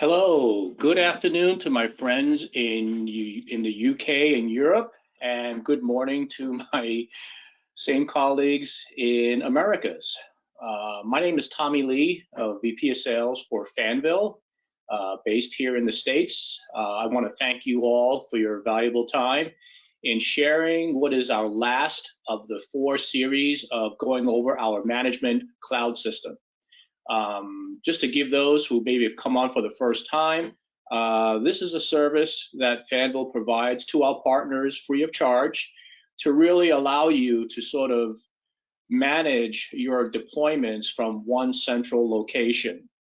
Hello, good afternoon to my friends in the UK and Europe, and good morning to my same colleagues in Americas. My name is Tommy Lee, VP of Sales for Fanvil, based here in the States. I want to thank you all for your valuable time in sharing what is our last of the 4 series of going over our management cloud system. Just to give those who maybe have come on for the first time, this is a service that Fanvil provides to our partners free of charge to really allow you to sort of manage your deployments from one central location.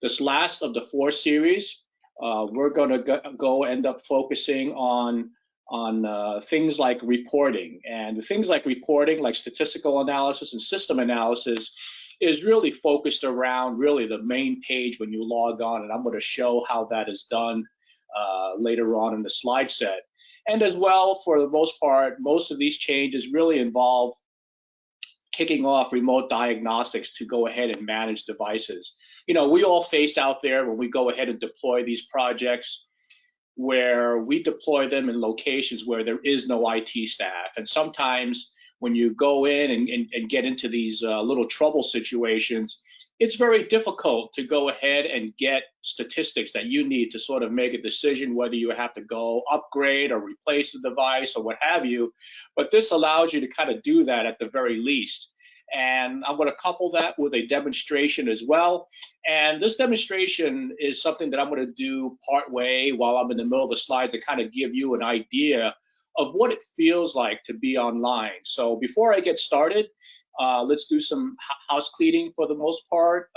This last of the 4 series, we're going to go end up focusing on things like reporting. And things like reporting, like statistical analysis and system analysis, is really focused around really the main page when you log on, and I'm going to show how that is done later on in the slide set. And as well, for the most part, most of these changes really involve kicking off remote diagnostics to go ahead and manage devices. You know, we all face out there when we go ahead and deploy these projects where we deploy them in locations where there is no IT staff. And sometimes when you go in and get into these little trouble situations, it's very difficult to go ahead and get statistics that you need to sort of make a decision whether you have to go upgrade or replace the device or what have you. But this allows you to kind of do that at the very least. And I'm going to couple that with a demonstration as well. And this demonstration is something that I'm going to do part way while I'm in the middle of the slide to kind of give you an idea of what it feels like to be online. So before I get started, let's do some house cleaning for the most part.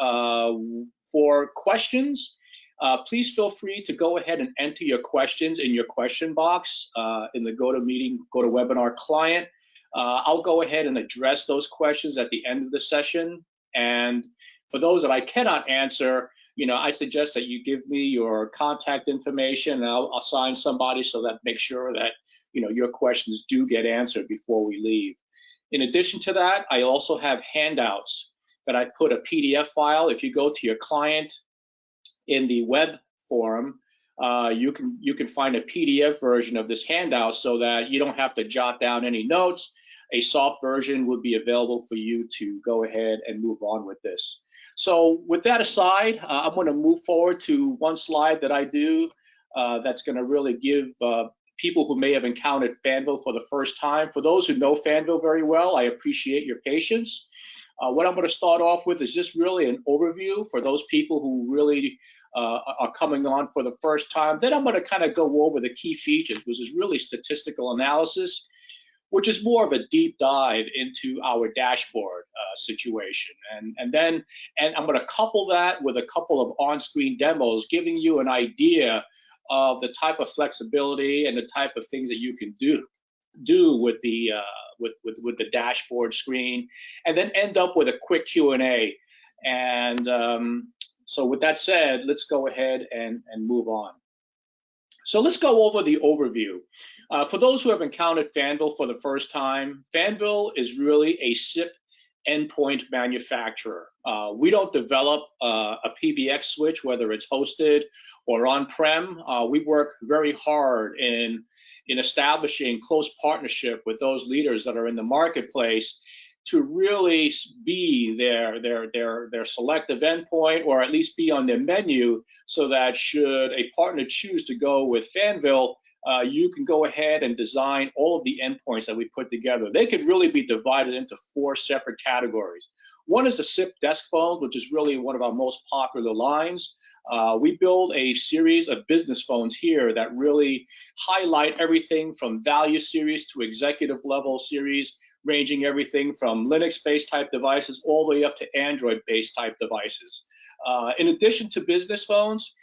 For questions, please feel free to go ahead and enter your questions in your question box in the GoToWebinar client. I'll go ahead and address those questions at the end of the session. And for those that I cannot answer, you know, I suggest that you give me your contact information, and I'll assign somebody so that make sure that you know your questions do get answered before we leave. In addition to that, I also have handouts that I put a PDF file. If you go to your client in the web forum, you can find a PDF version of this handout so that you don't have to jot down any notes. A soft version would be available for you to go ahead and move on with this. So with that aside, I'm going to move forward to one slide that I do that's going to really give people who may have encountered Fanvil for the first time. For those who know Fanvil very well, I appreciate your patience. What I'm going to start off with is just really an overview for those people who really are coming on for the first time. Then I'm going to kind of go over the key features, which is really statistical analysis, which is more of a deep dive into our dashboard situation. And then I'm going to couple that with a couple of on-screen demos, giving you an idea of the type of flexibility and the type of things that you can do with the with the dashboard screen, and then end up with a quick Q&A. And so with that said, let's go ahead and move on. So let's go over the overview. For those who have encountered Fanvil for the first time, Fanvil is really a SIP endpoint manufacturer. We don't develop a PBX switch, whether it's hosted or on-prem. We work very hard in establishing close partnership with those leaders that are in the marketplace to really be their selective endpoint, or at least be on their menu, so that should a partner choose to go with Fanvil, you can go ahead and design all of the endpoints that we put together. They could really be divided into 4 separate categories. One is the SIP desk phone, which is really one of our most popular lines. We build a series of business phones here that really highlight everything from value series to executive level series, ranging everything from Linux-based type devices all the way up to Android-based type devices. In addition to business phones,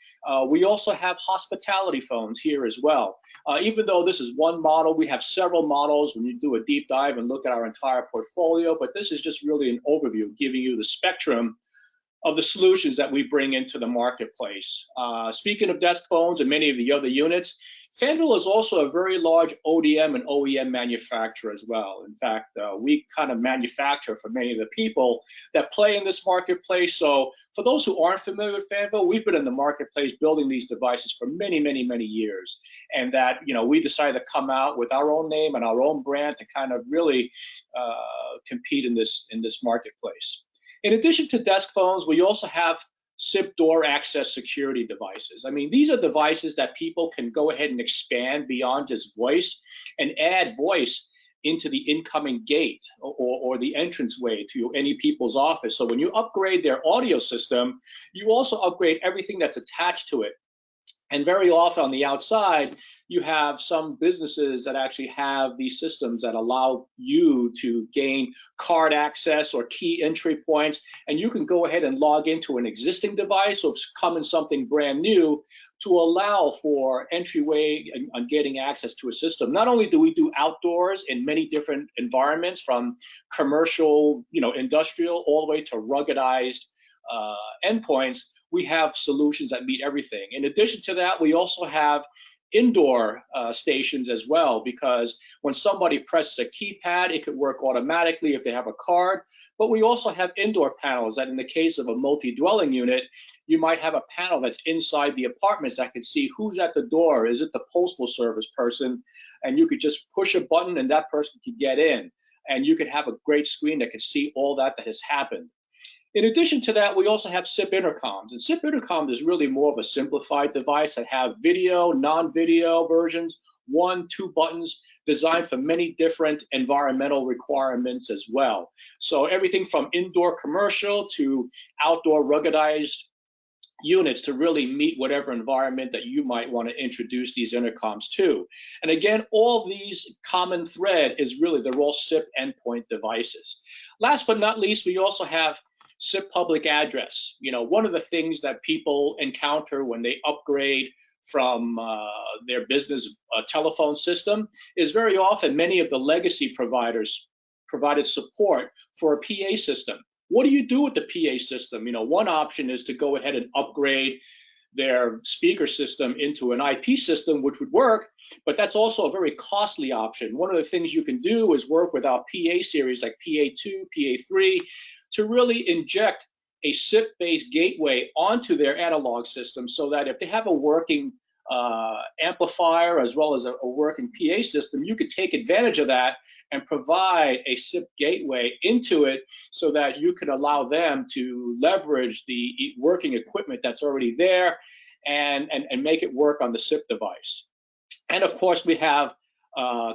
we also have hospitality phones here as well. Even though this is one model, we have several models when you do a deep dive and look at our entire portfolio, but this is just really an overview giving you the spectrum of the solutions that we bring into the marketplace. Speaking of desk phones and many of the other units, Fanvil is also a very large ODM and OEM manufacturer as well. In fact, we kind of manufacture for many of the people that play in this marketplace. So for those who aren't familiar with Fanvil, we've been in the marketplace building these devices for many, many, many years. And that, we decided to come out with our own name and our own brand to kind of really compete in this marketplace. In addition to desk phones, we also have SIP door access security devices. I mean, these are devices that people can go ahead and expand beyond just voice and add voice into the incoming gate or the entranceway to any people's office. So when you upgrade their audio system, you also upgrade everything that's attached to it. And very often on the outside, you have some businesses that actually have these systems that allow you to gain card access or key entry points, and you can go ahead and log into an existing device or come in something brand new to allow for entryway and getting access to a system. Not only do we do outdoors in many different environments, from commercial, industrial, all the way to ruggedized endpoints, we have solutions that meet everything. In addition to that, we also have indoor stations as well, because when somebody presses a keypad, it could work automatically if they have a card. But we also have indoor panels that, in the case of a multi-dwelling unit, you might have a panel that's inside the apartments that can see who's at the door. Is it the postal service person? And you could just push a button and that person could get in. And you could have a great screen that can see all that has happened. In addition to that, we also have SIP intercoms. And SIP intercom is really more of a simplified device that have video, non-video versions, 1, 2 buttons, designed for many different environmental requirements as well. So everything from indoor commercial to outdoor ruggedized units to really meet whatever environment that you might want to introduce these intercoms to. And again, all these common thread is really they're all SIP endpoint devices. Last but not least, we also have SIP public address. One of the things that people encounter when they upgrade from their business telephone system is very often many of the legacy providers provided support for a PA system. What do you do with the PA system? One option is to go ahead and upgrade their speaker system into an IP system, which would work, but that's also a very costly option. One of the things you can do is work with our PA series like PA2, PA3, to really inject a SIP-based gateway onto their analog system, so that if they have a working amplifier as well as a working PA system, you could take advantage of that and provide a SIP gateway into it, so that you can allow them to leverage the working equipment that's already there and make it work on the SIP device. And of course, we have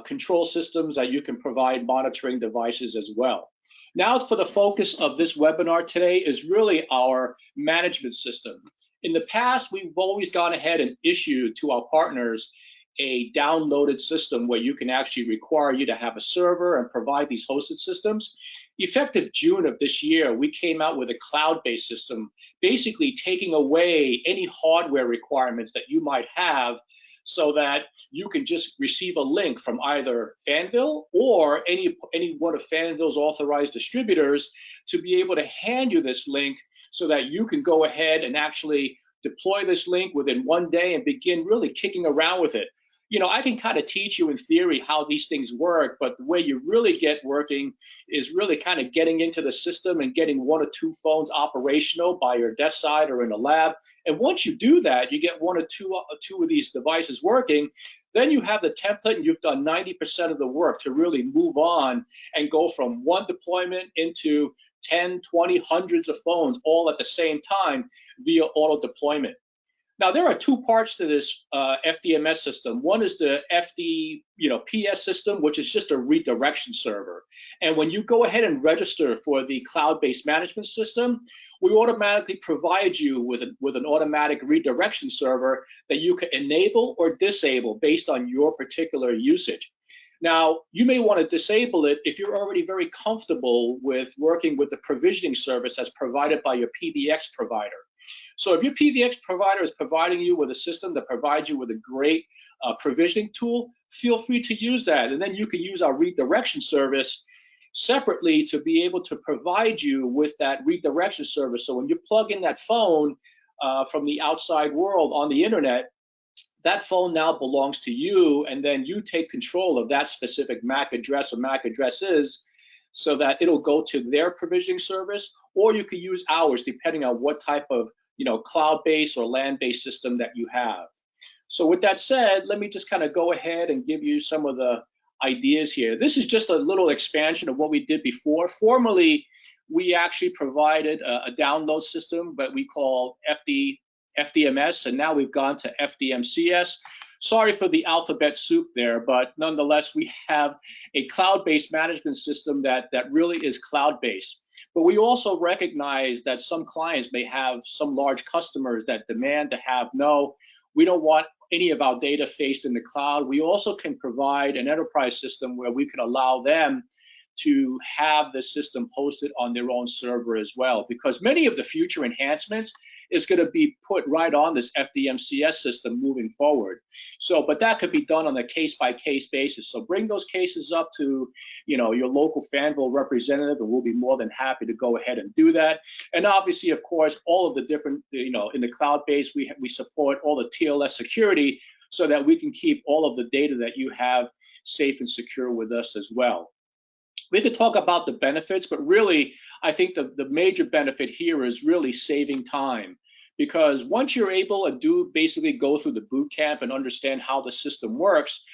control systems that you can provide monitoring devices as well. Now, for the focus of this webinar today is really our management system. In the past, we've always gone ahead and issued to our partners a downloaded system where you can actually require you to have a server and provide these hosted systems. Effective June of this year, we came out with a cloud-based system, basically taking away any hardware requirements that you might have, so that you can just receive a link from either Fanvil or any one of Fanvil's authorized distributors to be able to hand you this link, so that you can go ahead and actually deploy this link within one day and begin really kicking around with it. I can kind of teach you in theory how these things work, but the way you really get working is really kind of getting into the system and getting 1 or 2 phones operational by your desk side or in a lab. And once you do that, you get 1 or 2 of these devices working, then you have the template and you've done 90% of the work to really move on and go from one deployment into 10, 20, hundreds of phones all at the same time via auto deployment. Now, there are 2 parts to this FDMS system. One is the FDMS system, which is just a redirection server. And when you go ahead and register for the cloud-based management system, we automatically provide you with an automatic redirection server that you can enable or disable based on your particular usage. Now, you may want to disable it if you're already very comfortable with working with the provisioning service that's provided by your PBX provider. So if your PBX provider is providing you with a system that provides you with a great provisioning tool, feel free to use that. And then you can use our redirection service separately to be able to provide you with that redirection service. So when you plug in that phone from the outside world on the internet, that phone now belongs to you, and then you take control of that specific MAC address or MAC addresses so that it'll go to their provisioning service, or you could use ours depending on what type of cloud-based or land-based system that you have. So with that said, let me just kind of go ahead and give you some of the ideas here. This is just a little expansion of what we did before. Formerly, we actually provided a download system, but we call FDMS, and now we've gone to FDMCS. Sorry for the alphabet soup there, but nonetheless, we have a cloud-based management system that really is cloud-based. But we also recognize that some clients may have some large customers that demand to have, no, we don't want any of our data faced in the cloud. We also can provide an enterprise system where we can allow them to have the system hosted on their own server as well, because many of the future enhancements is going to be put right on this FDMCS system moving forward. So, but that could be done on a case-by-case basis. So bring those cases up to, your local Fanvil representative, and we'll be more than happy to go ahead and do that. And obviously, of course, all of the different, in the cloud-based, we support all the TLS security so that we can keep all of the data that you have safe and secure with us as well. We could talk about the benefits, but really, I think the major benefit here is really saving time. Because once you're able to basically go through the boot camp and understand how the system works,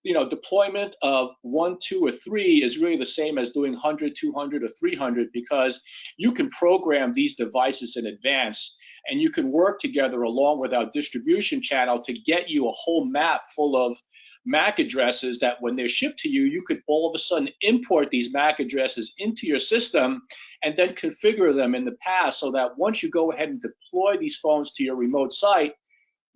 deployment of 1, 2, or 3 is really the same as doing 100, 200, or 300, because you can program these devices in advance, and you can work together along with our distribution channel to get you a whole map full of MAC addresses that when they're shipped to you, you could all of a sudden import these MAC addresses into your system and then configure them in the past, so that once you go ahead and deploy these phones to your remote site,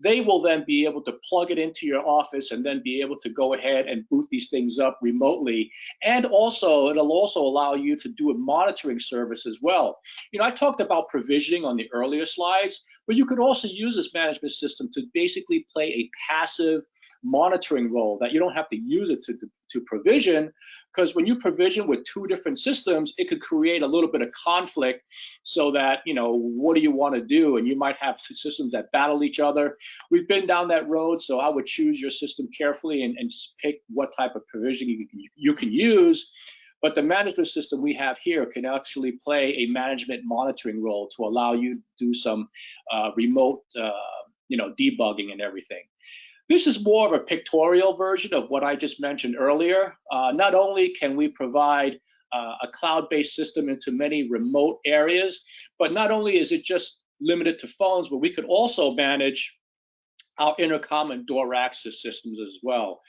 they will then be able to plug it into your office and then be able to go ahead and boot these things up remotely. And also, it'll also allow you to do a monitoring service as well. I talked about provisioning on the earlier slides, but you could also use this management system to basically play a passive monitoring role, that you don't have to use it to provision, because when you provision with 2 different systems, it could create a little bit of conflict, so that, what do you want to do? And you might have systems that battle each other. We've been down that road, so I would choose your system carefully and pick what type of provisioning you can use. But the management system we have here can actually play a management monitoring role to allow you to do some remote debugging and everything. This is more of a pictorial version of what I just mentioned earlier. Not only can we provide a cloud-based system into many remote areas, but not only is it just limited to phones, but we could also manage our intercom and door access systems as well.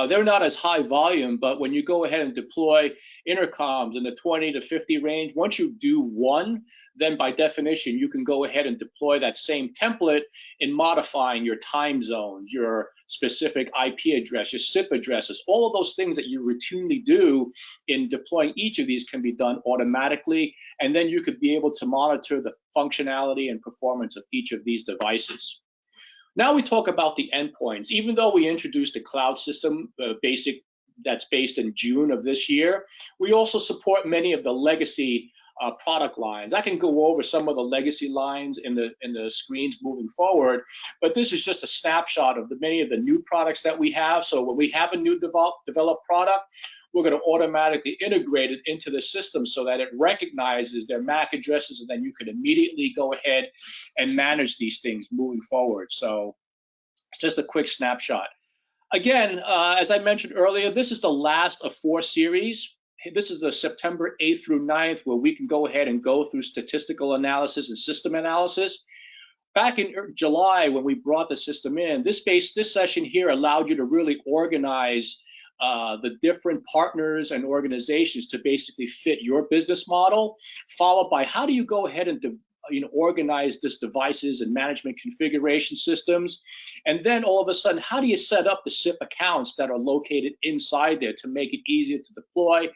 They're not as high volume, but when you go ahead and deploy intercoms in the 20 to 50 range, once you do one, then by definition, you can go ahead and deploy that same template in modifying your time zones, your specific IP address, your SIP addresses. All of those things that you routinely do in deploying each of these can be done automatically, and then you could be able to monitor the functionality and performance of each of these devices. Now we talk about the endpoints. Even though we introduced a cloud system that's based in June of this year, we also support many of the legacy product lines. I can go over some of the legacy lines in the screens moving forward, but this is just a snapshot of many of the new products that we have. So when we have a new developed product, we're going to automatically integrate it into the system so that it recognizes their MAC addresses, and then you can immediately go ahead and manage these things moving forward. So just a quick snapshot. Again, as I mentioned earlier, this is the last of 4 series. This is the September 8th through 9th, where we can go ahead and go through statistical analysis and system analysis. Back in July, when we brought the system in, this session here allowed you to really organize the different partners and organizations to basically fit your business model, followed by how do you go ahead and organize these devices and management configuration systems, and then all of a sudden, how do you set up the SIP accounts that are located inside there to make it easier to deploy.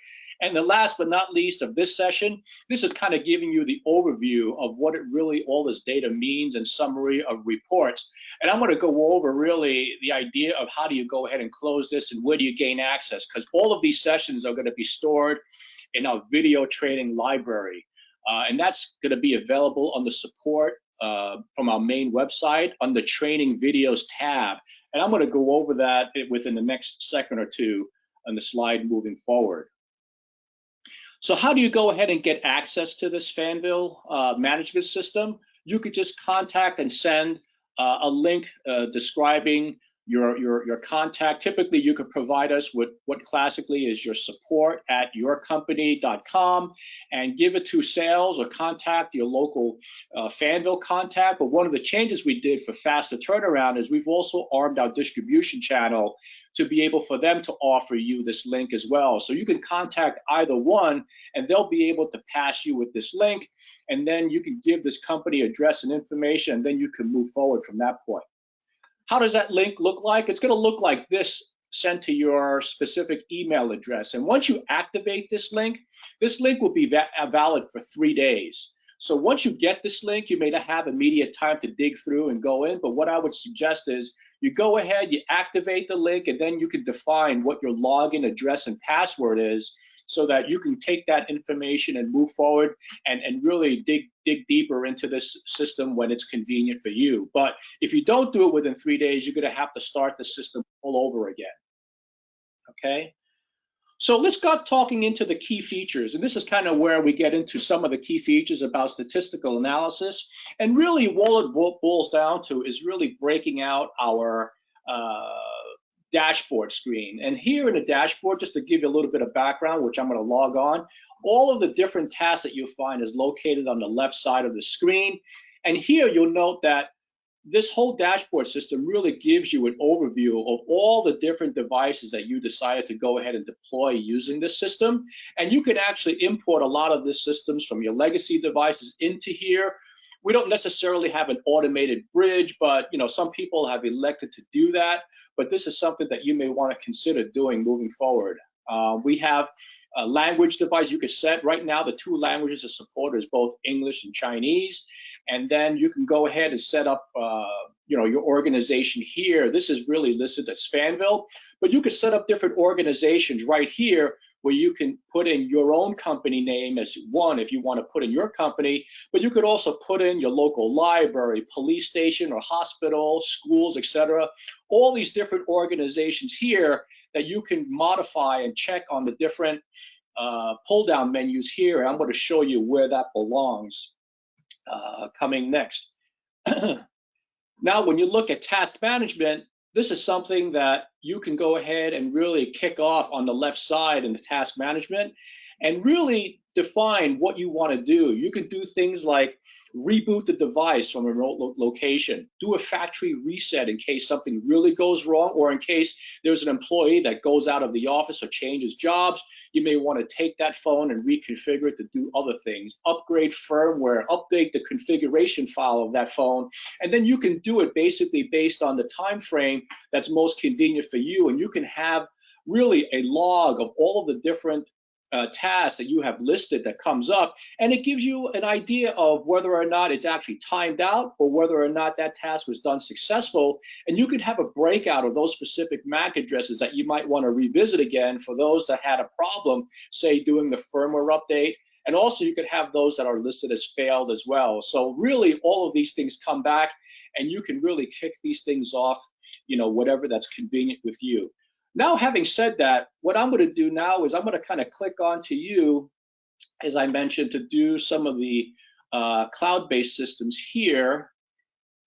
And the last but not least of this session, this is kind of giving you the overview of what it really all this data means and summary of reports. And I'm going to go over really the idea of how do you go ahead and close this and where do you gain access, because all of these sessions are going to be stored in our video training library. And that's going to be available on the support from our main website on the training videos tab. And I'm going to go over that within the next second or two on the slide moving forward. So how do you go ahead and get access to this Fanvil management system? You could just contact and send a link describing your contact. Typically, you could provide us with what classically is your support at yourcompany.com and give it to sales or contact your local Fanvil contact. But one of the changes we did for faster turnaround is we've also armed our distribution channel to be able for them to offer you this link as well. So you can contact either one and they'll be able to pass you with this link, and then you can give this company address and information, and then you can move forward from that point. How does that link look like? It's going to look like this, sent to your specific email address. And once you activate this link will be valid for 3 days. So once you get this link, you may not have immediate time to dig through and go in, but what I would suggest is you go ahead, you activate the link, and then you can define what your login address and password is so that you can take that information and move forward and really dig deeper into this system when it's convenient for you. But if you don't do it within 3 days, you're going to have to start the system all over again. Okay? So let's start talking into the key features, and this is kind of where we get into some of the key features about statistical analysis. And really what it boils down to is really breaking out our dashboard screen. And here in the dashboard, just to give you a little bit of background, which I'm going to log on, all of the different tasks that you'll find is located on the left side of the screen. And here you'll note that this whole dashboard system really gives you an overview of all the different devices that you decided to go ahead and deploy using this system. And you can actually import a lot of these systems from your legacy devices into here. We don't necessarily have an automated bridge, but some people have elected to do that. But this is something that you may want to consider doing moving forward. We have a language device you could set. Right now, the 2 languages of support is both English and Chinese. And then you can go ahead and set up your organization here. This is really listed as Fanvil, but you could set up different organizations right here where you can put in your own company name as one if you want to put in your company, but you could also put in your local library, police station or hospital, schools, etc. All these different organizations here that you can modify and check on the different pull-down menus here. And I'm going to show you where that belongs coming next. Now, when you look at task management, this is something that you can go ahead and really kick off on the left side in the task management and really define what you want to do. You can do things like reboot the device from a remote location, do a factory reset in case something really goes wrong, or in case there's an employee that goes out of the office or changes jobs. You may want to take that phone and reconfigure it to do other things, upgrade firmware, update the configuration file of that phone, and then you can do it basically based on the time frame that's most convenient for you. And you can have really a log of all of the different tasks that you have listed that comes up, and it gives you an idea of whether or not it's actually timed out or whether or not that task was done successful. And you could have a breakout of those specific MAC addresses that you might want to revisit again for those that had a problem, say doing the firmware update. And also you could have those that are listed as failed as well. So really all of these things come back and you can really kick these things off, whatever that's convenient with you. Now, having said that, what I'm going to do now is I'm going to kind of click onto you, as I mentioned, to do some of the cloud-based systems here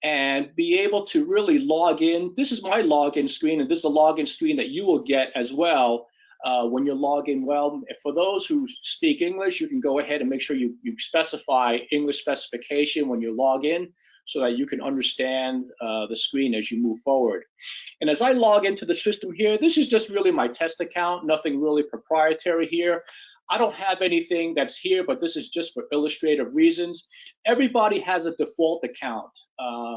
and be able to really log in. This is my login screen, and this is the login screen that you will get as well when you log in. Well, for those who speak English, you can go ahead and make sure you specify English specification when you log in, so that you can understand the screen as you move forward. And as I log into the system here, this is just really my test account, nothing really proprietary here. I don't have anything that's here, but this is just for illustrative reasons. Everybody has a default account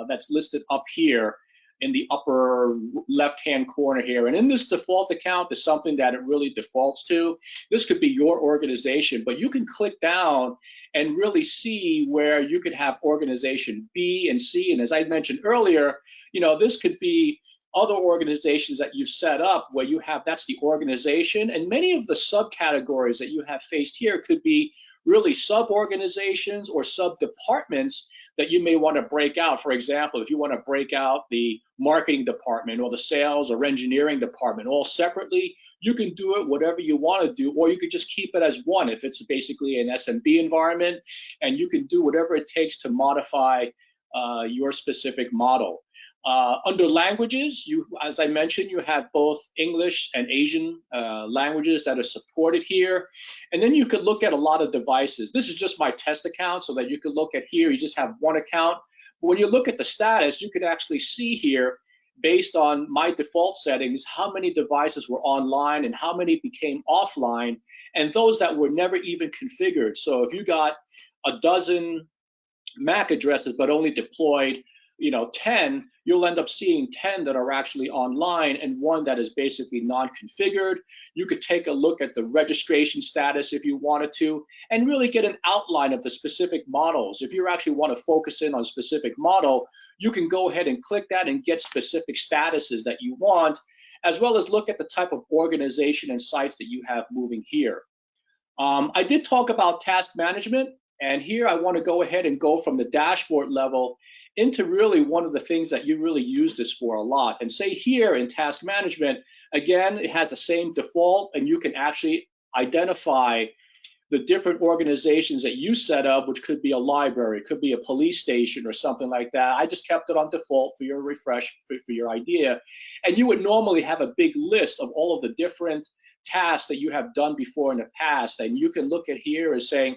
that's listed up here in the upper left-hand corner here. And in this default account is something that it really defaults to. This could be your organization, but you can click down and really see where you could have organization B and C. And as I mentioned earlier, this could be other organizations that you've set up where you have, that's the organization, and many of the subcategories that you have faced here could be really sub-organizations or sub-departments that you may want to break out. For example, if you want to break out the marketing department or the sales or engineering department all separately, you can do it whatever you want to do, or you could just keep it as one if it's basically an SMB environment, and you can do whatever it takes to modify your specific model. Under languages, as I mentioned, you have both English and Asian languages that are supported here. And then you could look at a lot of devices. This is just my test account, so that you could look at here, you just have one account. But when you look at the status, you could actually see here, based on my default settings, how many devices were online and how many became offline, and those that were never even configured. So if you got a dozen MAC addresses but only deployed 10, you'll end up seeing 10 that are actually online and one that is basically non-configured. You could take a look at the registration status if you wanted to, and really get an outline of the specific models. If you actually want to focus in on a specific model, you can go ahead and click that and get specific statuses that you want, as well as look at the type of organization and sites that you have moving here. I did talk about task management, and here I want to go ahead and go from the dashboard level into really one of the things that you really use this for a lot. And say here in task management, again, it has the same default, and you can actually identify the different organizations that you set up, which could be a library, could be a police station or something like that. I just kept it on default for your refresh, for your idea. And you would normally have a big list of all of the different tasks that you have done before in the past. And you can look at here as saying,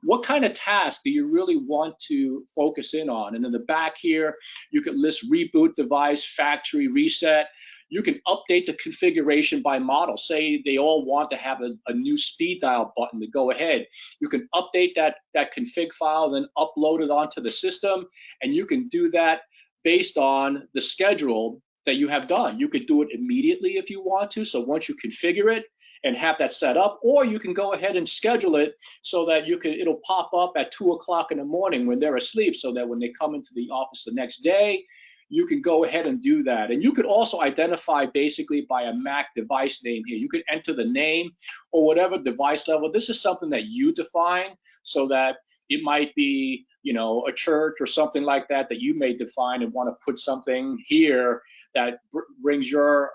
what kind of task do you really want to focus in on? And in the back here, you can list reboot device, factory reset. You can update the configuration by model. Say they all want to have a new speed dial button to go ahead. You can update that config file, then upload it onto the system, and you can do that based on the schedule that you have done. You could do it immediately if you want to. So once you configure it and have that set up, or you can go ahead and schedule it so that it'll pop up at 2 o'clock in the morning when they're asleep, so that when they come into the office the next day, you can go ahead and do that. And you could also identify basically by a MAC device name here. You could enter the name or whatever device level. This is something that you define, so that it might be, a church or something like that you may define and want to put something here that brings your,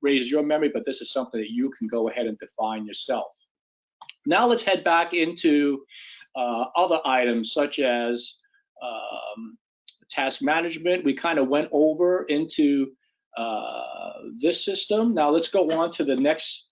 raises your memory, but this is something that you can go ahead and define yourself. Now let's head back into other items such as task management. We kind of went over into this system. Now let's go on to the next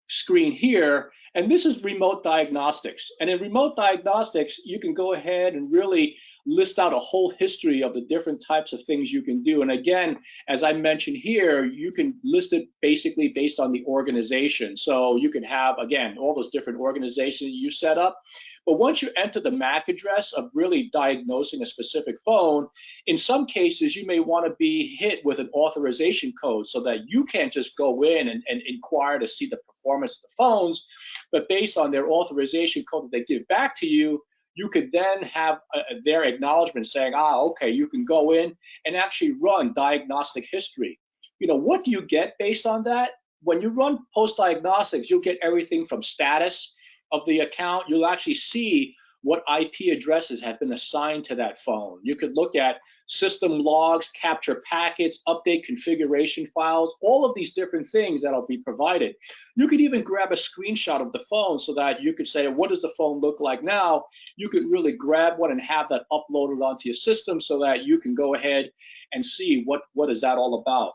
screen here, and this is remote diagnostics. And in remote diagnostics, you can go ahead and really list out a whole history of the different types of things you can do. And again, as I mentioned here, you can list it basically based on the organization. So you can have, again, all those different organizations you set up. But once you enter the MAC address of really diagnosing a specific phone, in some cases, you may want to be hit with an authorization code so that you can't just go in and inquire to see the performance of the phones, but based on their authorization code that they give back to you, you could then have their acknowledgement saying, okay, you can go in and actually run diagnostic history. What do you get based on that? When you run post-diagnostics, you'll get everything from status of the account. You'll actually see what IP addresses have been assigned to that phone. You could look at system logs, capture packets, update configuration files, all of these different things that'll be provided. You could even grab a screenshot of the phone so that you could say, what does the phone look like now? You could really grab one and have that uploaded onto your system so that you can go ahead and see what is that all about.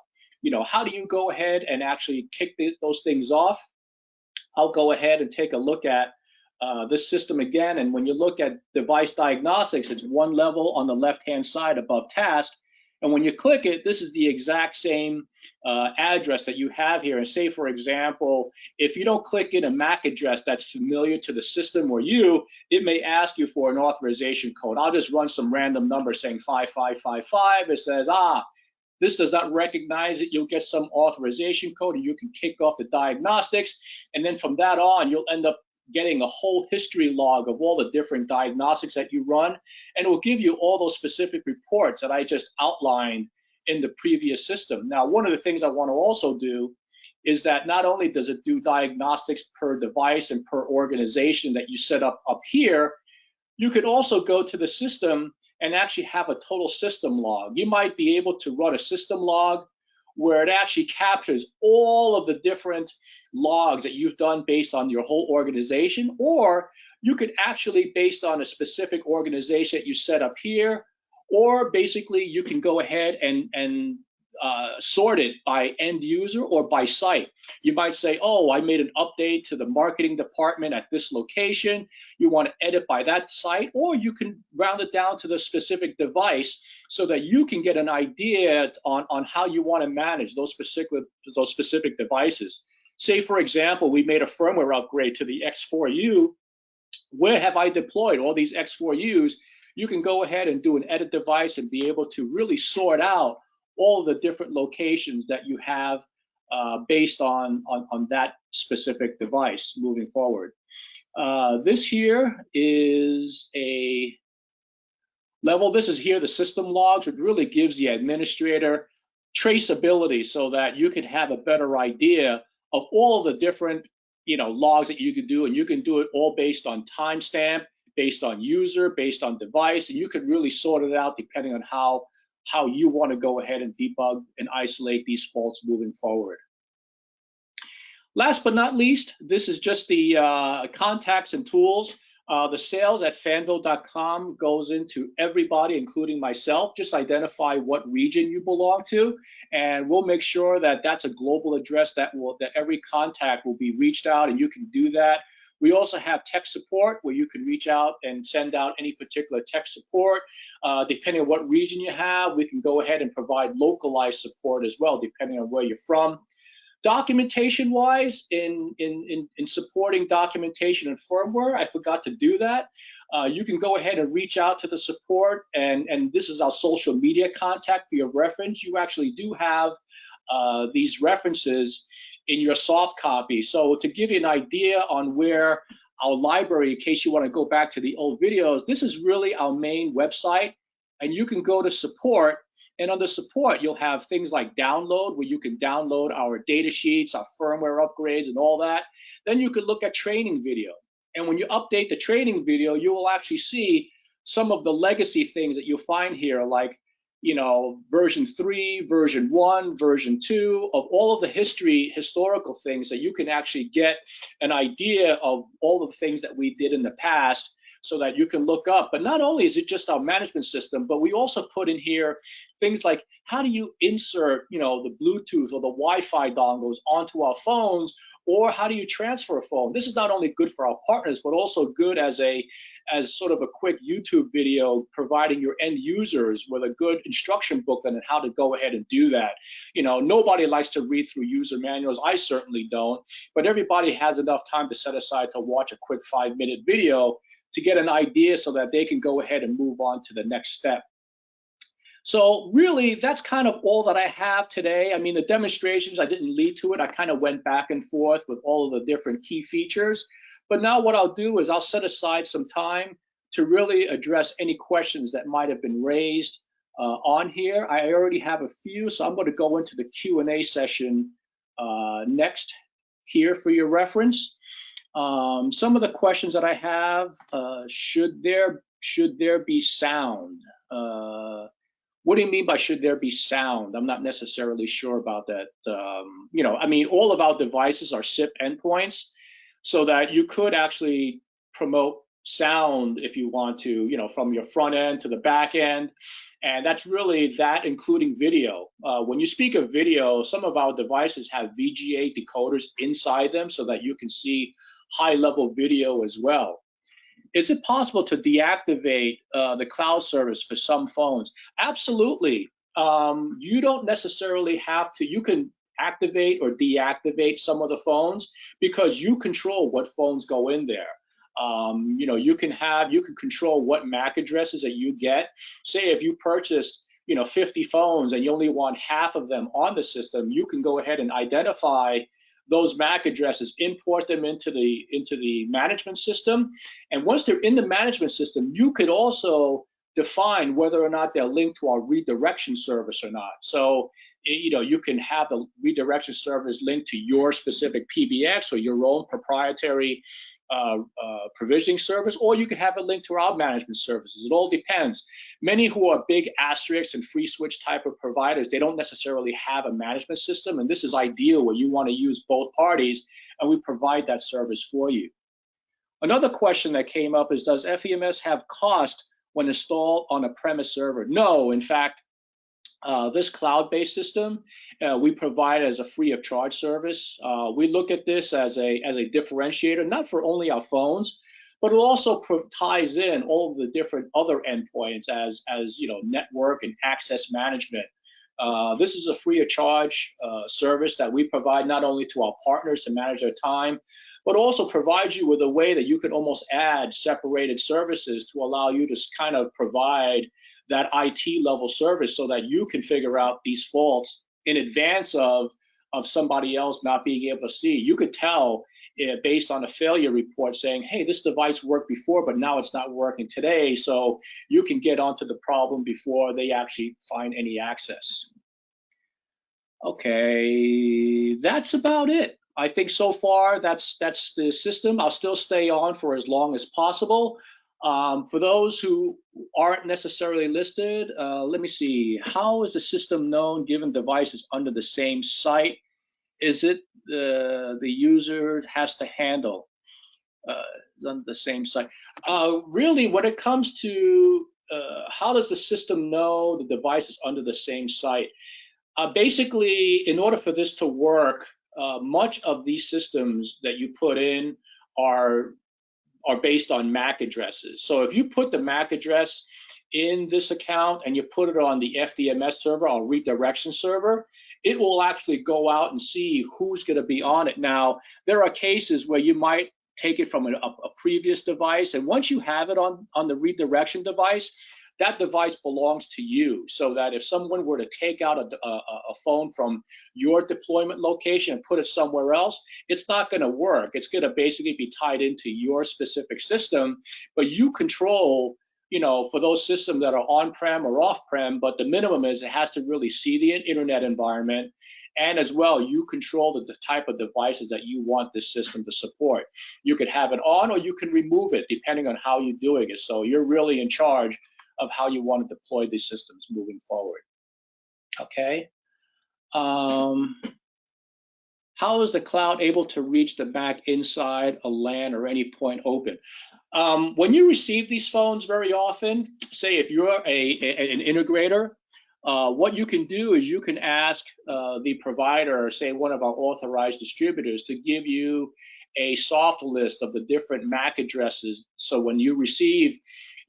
How do you go ahead and actually kick those things off? I'll go ahead and take a look at this system again, and when you look at device diagnostics, it's one level on the left-hand side above task, and when you click it, this is the exact same address that you have here. And say, for example, if you don't click in a MAC address that's familiar to the system or it may ask you for an authorization code. I'll just run some random number saying 5555. It says, this does not recognize it. You'll get some authorization code, and you can kick off the diagnostics. And then from that on, you'll end up getting a whole history log of all the different diagnostics that you run. And it will give you all those specific reports that I just outlined in the previous system. Now, one of the things I want to also do is that not only does it do diagnostics per device and per organization that you set up here, you could also go to the system and actually have a total system log. You might be able to run a system log where it actually captures all of the different logs that you've done based on your whole organization, or you could actually, based on a specific organization that you set up here, or basically you can go ahead and sort it by end user or by site. You might say, oh, I made an update to the marketing department at this location. You want to edit by that site, or you can round it down to the specific device so that you can get an idea on how you want to manage those specific devices. Say, for example, we made a firmware upgrade to the X4U. Where have I deployed all these X4Us? You can go ahead and do an edit device and be able to really sort out all of the different locations that you have based on that specific device moving forward. This here is a level. This is here the system logs, which really gives the administrator traceability so that you can have a better idea of all of the different logs that you could do, and you can do it all based on timestamp, based on user, based on device, and you can really sort it out depending on how you want to go ahead and debug and isolate these faults moving forward. Last but not least, this is just the contacts and tools. The sales at fanvil.com goes into everybody, including myself. Just identify what region you belong to, and we'll make sure that that's a global address that every contact will be reached out, and you can do that. We also have tech support where you can reach out and send out any particular tech support. Depending on what region you have, we can go ahead and provide localized support as well, depending on where you're from. Documentation wise, in supporting documentation and firmware, I forgot to do that. You can go ahead and reach out to the support, and this is our social media contact for your reference. You actually do have these references in your soft copy. So to give you an idea on where our library, in case you want to go back to the old videos, this is really our main website, and you can go to support, and under support you'll have things like download, where you can download our data sheets, our firmware upgrades and all that. Then you could look at training video, and when you update the training video, you will actually see some of the legacy things that you'll find here, like version 3, version 1, version 2 of all of the historical things, that you can actually get an idea of all of the things that we did in the past, so that you can look up. But not only is it just our management system, but we also put in here things like how do you insert the Bluetooth or the Wi-Fi dongles onto our phones, or how do you transfer a phone. This is not only good for our partners, but also good as sort of a quick YouTube video, providing your end users with a good instruction booklet on how to go ahead and do that. Nobody likes to read through user manuals. I certainly don't, but everybody has enough time to set aside to watch a quick 5-minute video to get an idea so that they can go ahead and move on to the next step. So really, that's kind of all that I have today. I mean, the demonstrations, I didn't lead to it. I kind of went back and forth with all of the different key features. But now what I'll do is I'll set aside some time to really address any questions that might have been raised on here. I already have a few, so I'm going to go into the Q&A session next here for your reference. Some of the questions that I have, should there be sound? What do you mean by should there be sound? I'm not necessarily sure about that. I mean, all of our devices are SIP endpoints, so that you could actually promote sound if you want to, from your front end to the back end. And that's really that, including video. When you speak of video, some of our devices have VGA decoders inside them so that you can see high-level video as well. Is it possible to deactivate the cloud service for some phones? Absolutely. You don't necessarily have to. You can activate or deactivate some of the phones because you control what phones go in there. You can control what MAC addresses that you get. Say if you purchased 50 phones and you only want half of them on the system, you can go ahead and identify those MAC addresses, import them into the management system, and once they're in the management system, you could also define whether or not they're linked to our redirection service or not. So, you can have the redirection service linked to your specific PBX or your own proprietary provisioning service, or you can have it linked to our management services. It all depends. Many who are big asterisk and free switch type of providers, they don't necessarily have a management system, and this is ideal where you want to use both parties, and we provide that service for you. Another question that came up is, does FDMS have cost when installed on a premise server? No, in fact, this cloud-based system we provide as a free of charge service. We look at this as a differentiator, not for only our phones, but it also ties in all of the different other endpoints as network and access management. This is a free of charge service that we provide not only to our partners to manage their time, but also provides you with a way that you can almost add separated services to allow you to kind of provide that IT level service so that you can figure out these faults in advance of somebody else not being able to see. You could tell based on a failure report saying, hey, this device worked before, but now it's not working today. So you can get onto the problem before they actually find any access. Okay, that's about it. I think so far that's the system. I'll still stay on for as long as possible. For those who aren't necessarily listed, let me see. How is the system known given devices under the same site? Is it the user has to handle under the same site? Really, when it comes to how does the system know the device is under the same site? Basically, in order for this to work, much of these systems that you put in are based on MAC addresses. So if you put the MAC address in this account and you put it on the FDMS server or redirection server, it will actually go out and see who's going to be on it. Now, there are cases where you might take it from a previous device, and once you have it on the redirection device, that device belongs to you, so that if someone were to take out a phone from your deployment location and put it somewhere else, it's not going to work. It's going to basically be tied into your specific system, but you control, for those systems that are on-prem or off-prem, but the minimum is it has to really see the internet environment, and as well, you control the type of devices that you want this system to support. You could have it on or you can remove it depending on how you're doing it. So you're really in charge of how you want to deploy these systems moving forward. Okay. How is the cloud able to reach the MAC inside a LAN or any point open? When you receive these phones very often, say if you're an integrator, what you can do is you can ask the provider, say one of our authorized distributors, to give you a soft list of the different MAC addresses. So when you receive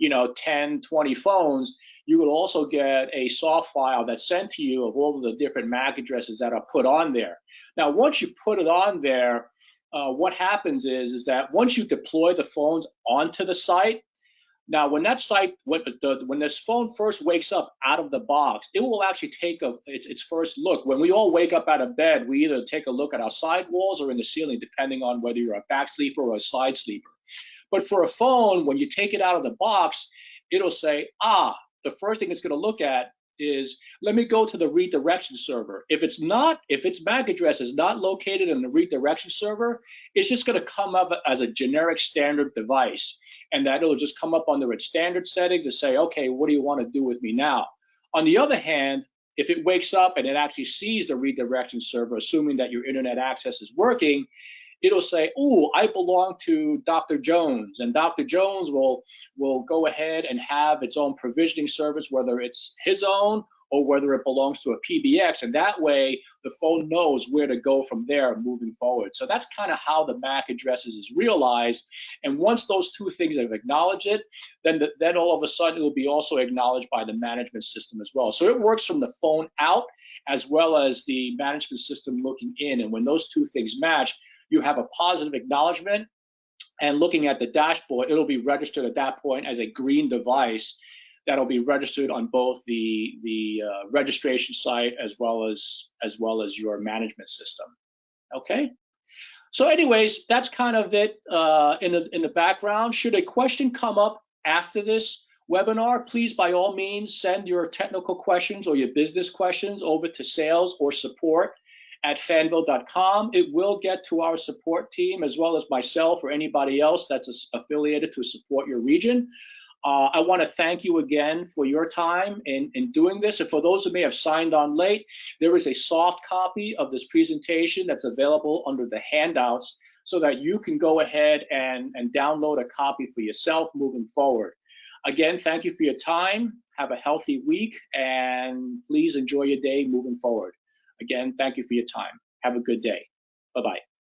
10, 20 phones, you will also get a soft file that's sent to you of all of the different MAC addresses that are put on there. Now, once you put it on there, what happens is that once you deploy the phones onto the site, now when that site, when this phone first wakes up out of the box, it will actually take its first look. When we all wake up out of bed, we either take a look at our side walls or in the ceiling, depending on whether you're a back sleeper or a side sleeper. But for a phone, when you take it out of the box, it'll say, the first thing it's going to look at is, let me go to the redirection server. If its MAC address is not located in the redirection server, it's just going to come up as a generic standard device, and that it'll just come up under its standard settings and say, okay, what do you want to do with me now? On the other hand, if it wakes up and it actually sees the redirection server, assuming that your internet access is working, it'll say, oh, I belong to Dr. Jones, and Dr. Jones will go ahead and have its own provisioning service, whether it's his own or whether it belongs to a PBX, and that way the phone knows where to go from there moving forward. So that's kind of how the MAC addresses is realized, and once those two things have acknowledged it, then all of a sudden it will be also acknowledged by the management system as well. So it works from the phone out as well as the management system looking in, and when those two things match, you have a positive acknowledgement, and looking at the dashboard, it'll be registered at that point as a green device that'll be registered on both the registration site as well as your management system. Okay. So, anyways, that's kind of it in the background. Should a question come up after this, webinar, please by all means send your technical questions or your business questions over to sales or support at fanvil.com. It will get to our support team as well as myself or anybody else that's affiliated to support your region. I want to thank you again for your time in doing this. And for those who may have signed on late, there is a soft copy of this presentation that's available under the handouts so that you can go ahead and download a copy for yourself moving forward. Again, thank you for your time. Have a healthy week, and please enjoy your day moving forward. Again, thank you for your time. Have a good day. Bye-bye.